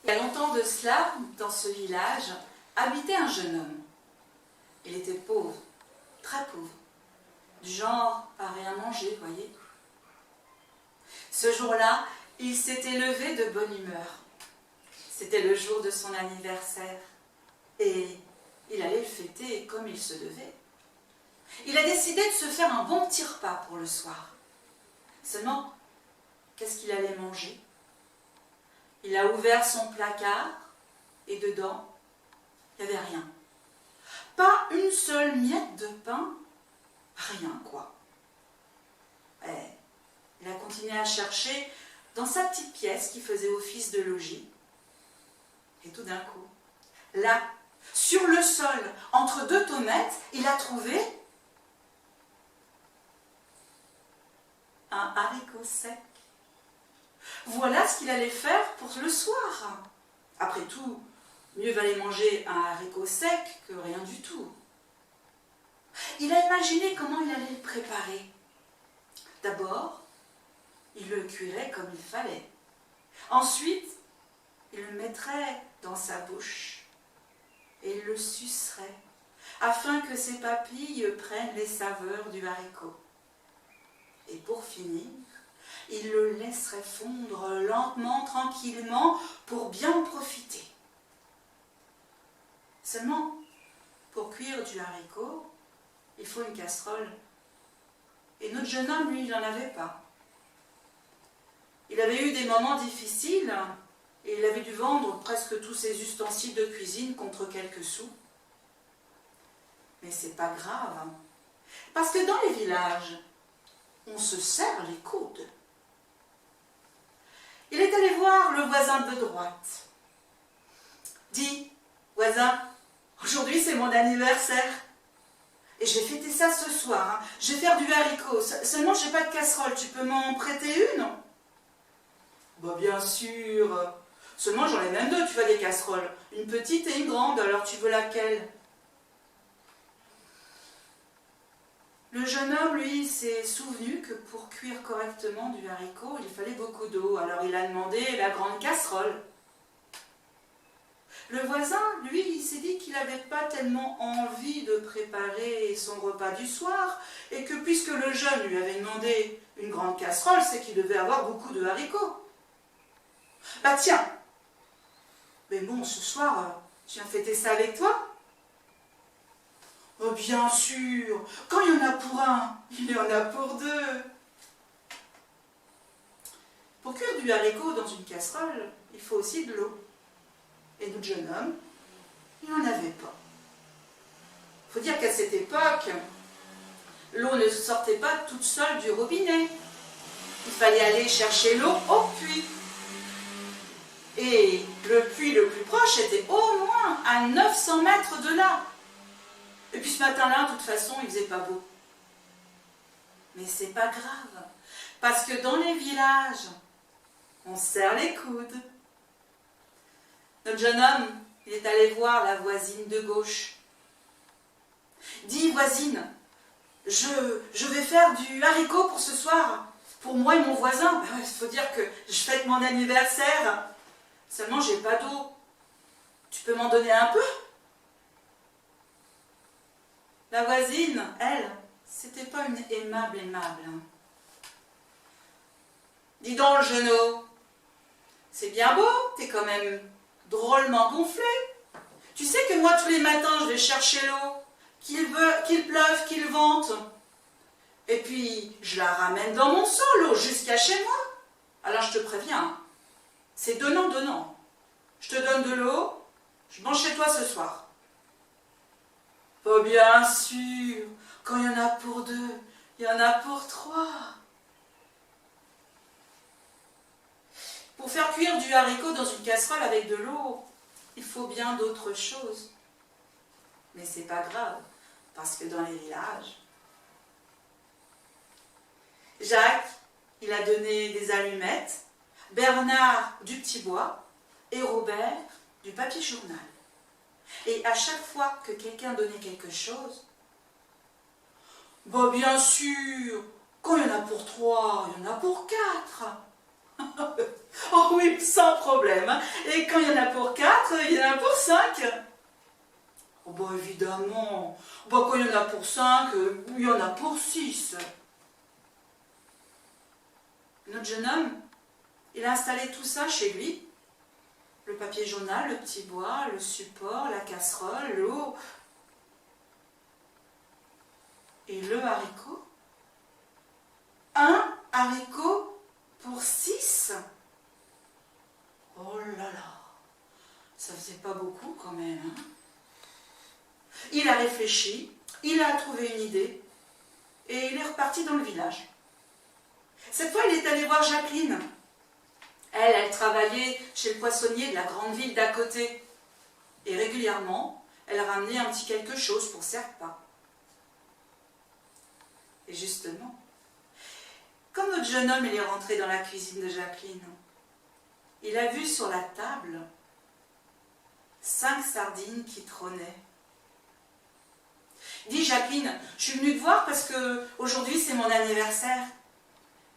Il y a longtemps de cela, dans ce village, habitait un jeune homme. Il était pauvre, très pauvre, du genre à rien manger, voyez. Ce jour-là, il s'était levé de bonne humeur. C'était le jour de son anniversaire et il allait le fêter comme il se devait. Il a décidé de se faire un bon petit repas pour le soir. Seulement, qu'est-ce qu'il allait manger? Il a ouvert son placard et dedans, il n'y avait rien. Pas une seule miette de pain, rien quoi. Il a continué à chercher dans sa petite pièce qui faisait office de logis. Et tout d'un coup, là, sur le sol, entre deux tomates, il a trouvé un haricot sec. Voilà ce qu'il allait faire pour le soir. Après tout, mieux valait manger un haricot sec que rien du tout. Il a imaginé comment il allait le préparer. D'abord, il le cuirait comme il fallait. Ensuite, il le mettrait dans sa bouche et il le sucerait afin que ses papilles prennent les saveurs du haricot. Et pour finir, il le laisserait fondre lentement, tranquillement, pour bien en profiter. Seulement, pour cuire du haricot, il faut une casserole. Et notre jeune homme, lui, il n'en avait pas. Il avait eu des moments difficiles et il avait dû vendre presque tous ses ustensiles de cuisine contre quelques sous. Mais c'est pas grave, hein, parce que dans les villages, on se serre les coudes. Il est allé voir le voisin de droite. Dis, voisin, aujourd'hui c'est mon anniversaire. Et je vais fêter ça ce soir. Hein. Je vais faire du haricot. Seulement, j'ai pas de casserole. Tu peux m'en prêter une? Bah bien sûr. Seulement, j'en ai même deux, tu vois, des casseroles. Une petite et une grande. Alors, tu veux laquelle? Le jeune homme, lui, s'est souvenu que pour cuire correctement du haricot, il fallait beaucoup d'eau. Alors, il a demandé la grande casserole. Le voisin, lui, il s'est dit qu'il n'avait pas tellement envie de préparer son repas du soir et que puisque le jeune lui avait demandé une grande casserole, c'est qu'il devait avoir beaucoup de haricots. Bah tiens, mais bon, ce soir, tu viens fêter ça avec toi? Oh bien sûr, quand il y en a pour un, il y en a pour deux. Pour cuire du haricot dans une casserole, il faut aussi de l'eau. Et notre jeune homme, il n'en avait pas. Il faut dire qu'à cette époque, l'eau ne sortait pas toute seule du robinet. Il fallait aller chercher l'eau au puits. Et le puits le plus proche était au moins à 900 mètres de là. Et puis ce matin-là, de toute façon, il ne faisait pas beau. Mais c'est pas grave, parce que dans les villages, on serre les coudes. Notre jeune homme, il est allé voir la voisine de gauche. Dis, voisine, je vais faire du haricot pour ce soir, pour moi et mon voisin. Il faut dire que je fête mon anniversaire. Seulement, j'ai pas d'eau. Tu peux m'en donner un peu? La voisine, elle, c'était pas une aimable. Hein. Dis donc, le genou, c'est bien beau, t'es quand même drôlement gonflé. Tu sais que moi, tous les matins, je vais chercher l'eau, qu'il pleuve, qu'il vente. Et puis, je la ramène dans mon seau, l'eau, jusqu'à chez moi. Alors, je te préviens, c'est donnant. Je te donne de l'eau, je mange chez toi ce soir. Oh, bien sûr, quand il y en a pour deux, il y en a pour trois. Pour faire cuire du haricot dans une casserole avec de l'eau, il faut bien d'autres choses. Mais c'est pas grave, parce que dans les villages, Jacques, il a donné des allumettes, Bernard du petit bois et Robert du papier journal. Et à chaque fois que quelqu'un donnait quelque chose, bah bien sûr, quand il y en a pour trois, il y en a pour quatre. Oh oui, sans problème. Et quand il y en a pour 4, il y en a pour 5. Oh bah évidemment. Bah quand il y en a pour 5, il y en a pour 6. Notre jeune homme, il a installé tout ça chez lui. Le papier journal, le petit bois, le support, la casserole, l'eau. Et le haricot. Un haricot pour 6. Oh là là, ça faisait pas beaucoup quand même. Hein. Il a réfléchi, il a trouvé une idée et il est reparti dans le village. Cette fois, il est allé voir Jacqueline. Elle travaillait chez le poissonnier de la grande ville d'à côté. Et régulièrement, elle ramenait un petit quelque chose pour ses repas. Et justement, quand notre jeune homme il est rentré dans la cuisine de Jacqueline, il a vu sur la table 5 sardines qui trônaient. Il dit, Jacqueline, je suis venue te voir parce que aujourd'hui c'est mon anniversaire.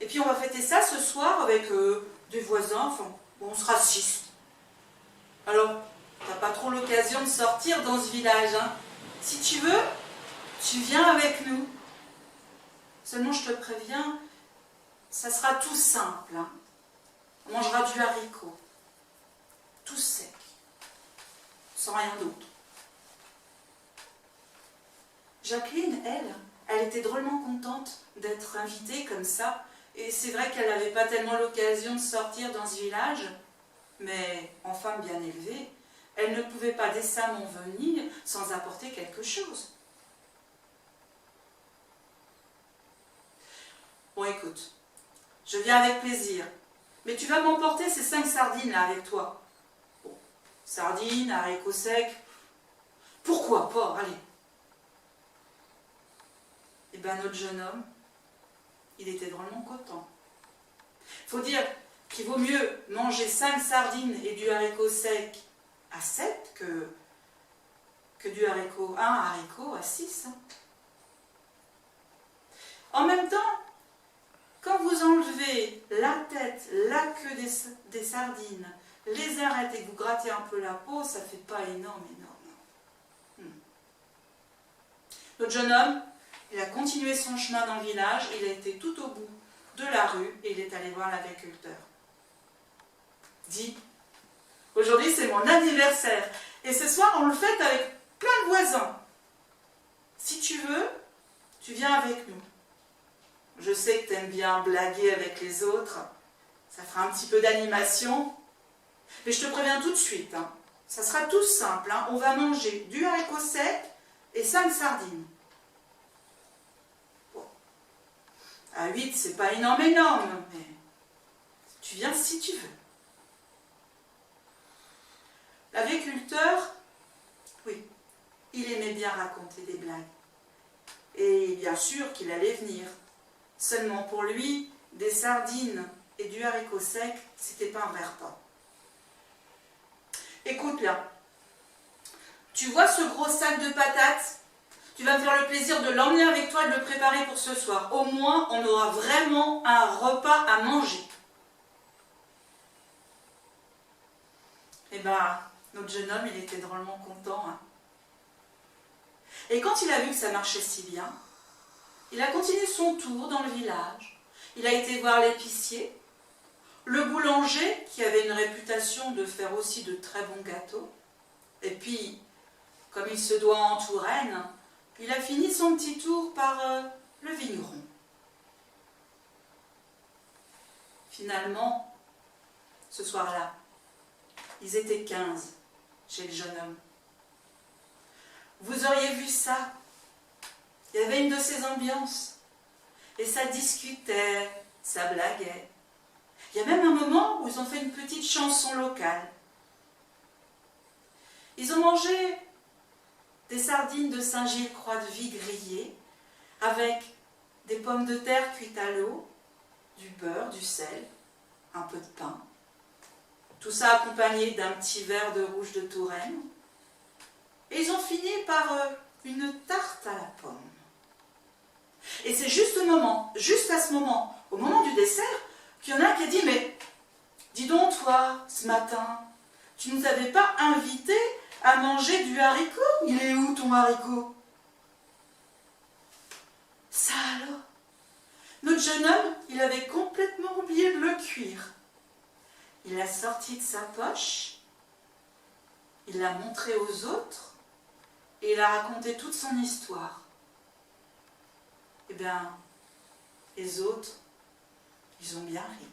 Et puis on va fêter ça ce soir avec des voisins, enfin, bon, on sera 6. Alors, t'as pas trop l'occasion de sortir dans ce village, hein. Si tu veux, tu viens avec nous. Seulement, je te préviens, ça sera tout simple, hein. On mangera du haricot, tout sec, sans rien d'autre. Jacqueline, elle était drôlement contente d'être invitée comme ça. Et c'est vrai qu'elle n'avait pas tellement l'occasion de sortir dans ce village, mais en femme bien élevée, elle ne pouvait pas décemment venir sans apporter quelque chose. Bon, écoute, je viens avec plaisir, mais tu vas m'emporter ces 5 sardines là avec toi. Bon, sardines, haricots secs, pourquoi pas, allez. Et bien notre jeune homme, il était drôlement content. Il faut dire qu'il vaut mieux manger 5 sardines et du haricot sec à 7 que du haricot, un haricot à 6. En même temps, quand vous enlevez la tête, la queue des sardines, les arêtes et que vous grattez un peu la peau, ça ne fait pas énorme. Notre jeune homme, il a continué son chemin dans le village, il a été tout au bout de la rue et il est allé voir l'agriculteur. Dit, aujourd'hui c'est mon anniversaire et ce soir on le fête avec plein de voisins. Si tu veux, tu viens avec nous. Je sais que tu aimes bien blaguer avec les autres, ça fera un petit peu d'animation, mais je te préviens tout de suite, hein, ça sera tout simple, hein, on va manger du haricot sec et 5 sardines. Bon. À 8, c'est pas énorme, mais tu viens si tu veux. L'agriculteur, oui, il aimait bien raconter des blagues. Et bien sûr qu'il allait venir. Seulement pour lui, des sardines et du haricot sec, c'était pas un vrai repas. Écoute là, tu vois ce gros sac de patates? Tu vas me faire le plaisir de l'emmener avec toi et de le préparer pour ce soir. Au moins, on aura vraiment un repas à manger. Eh bien, notre jeune homme, il était drôlement content. Hein. Et quand il a vu que ça marchait si bien, il a continué son tour dans le village. Il a été voir l'épicier, le boulanger, qui avait une réputation de faire aussi de très bons gâteaux. Et puis, comme il se doit en Touraine, il a fini son petit tour par le vigneron. Finalement, ce soir-là, ils étaient 15 chez le jeune homme. Vous auriez vu ça. Il y avait une de ces ambiances. Et ça discutait, ça blaguait. Il y a même un moment où ils ont fait une petite chanson locale. Ils ont mangé des sardines de Saint-Gilles-Croix-de-Vie grillées avec des pommes de terre cuites à l'eau, du beurre, du sel, un peu de pain. Tout ça accompagné d'un petit verre de rouge de Touraine. Et ils ont fini par une tarte à la pomme. Et c'est juste à ce moment, au moment du dessert, qu'il y en a un qui a dit « Mais dis donc toi, ce matin, tu ne nous avais pas invités à manger du haricot? Il est où ton haricot? Ça alors? Notre jeune homme, il avait complètement oublié de le cuire. Il l'a sorti de sa poche, il l'a montré aux autres et il a raconté toute son histoire. Eh bien, les autres, ils ont bien ri.